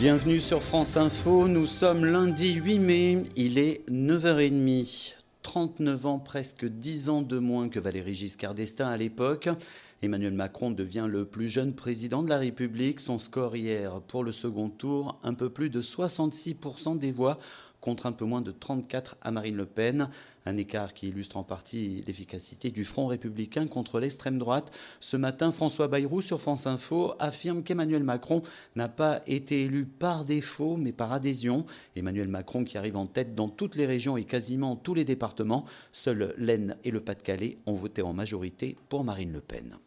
Bienvenue sur France Info, nous sommes lundi 8 mai, il est 9h30. 39 ans, presque 10 ans de moins que Valéry Giscard d'Estaing à l'époque. Emmanuel Macron devient le plus jeune président de la République. Son score hier pour le second tour, un peu plus de 66% des voix contre un peu moins de 34 à Marine Le Pen. Un écart qui illustre en partie l'efficacité du Front républicain contre l'extrême droite. Ce matin, François Bayrou sur France Info affirme qu'Emmanuel Macron n'a pas été élu par défaut mais par adhésion. Emmanuel Macron qui arrive en tête dans toutes les régions et quasiment tous les départements. Seuls l'Aisne et le Pas-de-Calais ont voté en majorité pour Marine Le Pen.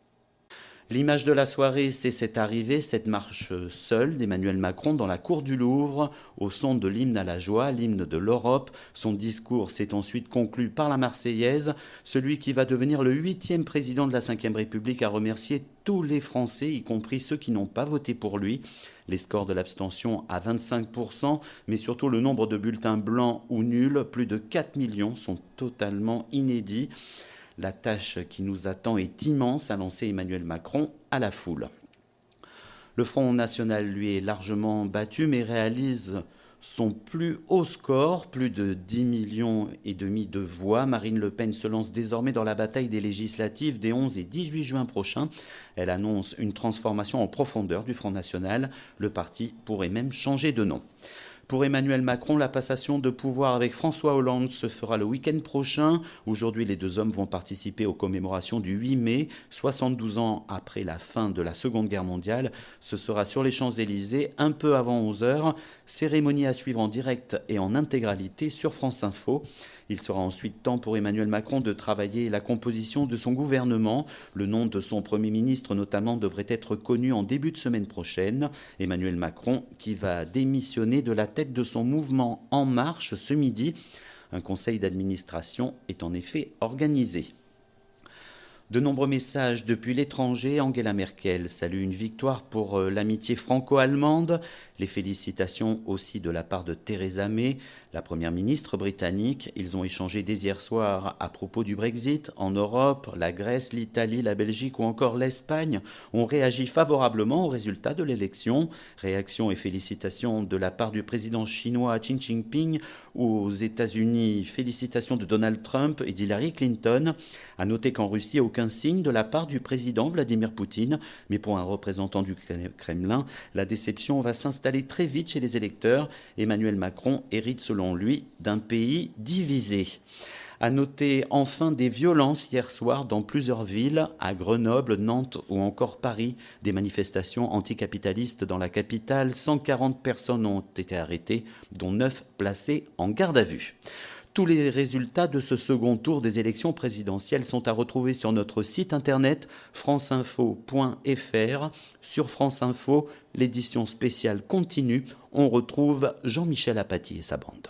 L'image de la soirée, c'est cette arrivée, cette marche seule d'Emmanuel Macron dans la cour du Louvre, au son de l'hymne à la joie, l'hymne de l'Europe. Son discours s'est ensuite conclu par la Marseillaise. Celui qui va devenir le 8e président de la Ve République a remercié tous les Français, y compris ceux qui n'ont pas voté pour lui. Les scores de l'abstention à 25%, mais surtout le nombre de bulletins blancs ou nuls, plus de 4 millions, sont totalement inédits. La tâche qui nous attend est immense, a lancé Emmanuel Macron à la foule. Le Front National, lui, est largement battu, mais réalise son plus haut score, plus de 10,5 millions de voix. Marine Le Pen se lance désormais dans la bataille des législatives des 11 et 18 juin prochains. Elle annonce une transformation en profondeur du Front National. Le parti pourrait même changer de nom. Pour Emmanuel Macron, la passation de pouvoir avec François Hollande se fera le week-end prochain. Aujourd'hui, les deux hommes vont participer aux commémorations du 8 mai, 72 ans après la fin de la Seconde Guerre mondiale. Ce sera sur les Champs-Élysées, un peu avant 11h. Cérémonie à suivre en direct et en intégralité sur France Info. Il sera ensuite temps pour Emmanuel Macron de travailler la composition de son gouvernement. Le nom de son Premier ministre, notamment, devrait être connu en début de semaine prochaine. Emmanuel Macron qui va démissionner de la tête de son mouvement En Marche ce midi. Un conseil d'administration est en effet organisé. De nombreux messages depuis l'étranger. Angela Merkel salue une victoire pour l'amitié franco-allemande. Les félicitations aussi de la part de Theresa May, la première ministre britannique. Ils ont échangé dès hier soir à propos du Brexit. En Europe, la Grèce, l'Italie, la Belgique ou encore l'Espagne ont réagi favorablement au résultat de l'élection. Réactions et félicitations de la part du président chinois Xi Jinping. Aux États-Unis, félicitations de Donald Trump et d'Hillary Clinton. À noter qu'en Russie, aucun signe de la part du président Vladimir Poutine. Mais pour un représentant du Kremlin, la déception va s'installer très vite chez les électeurs. Emmanuel Macron hérite selon lui d'un pays divisé. À noter enfin des violences hier soir dans plusieurs villes, à Grenoble, Nantes ou encore Paris. Des manifestations anticapitalistes dans la capitale. 140 personnes ont été arrêtées, dont 9 placées en garde à vue. Tous les résultats de ce second tour des élections présidentielles sont à retrouver sur notre site internet franceinfo.fr. Sur France Info, l'édition spéciale continue. On retrouve Jean-Michel Apathy et sa bande.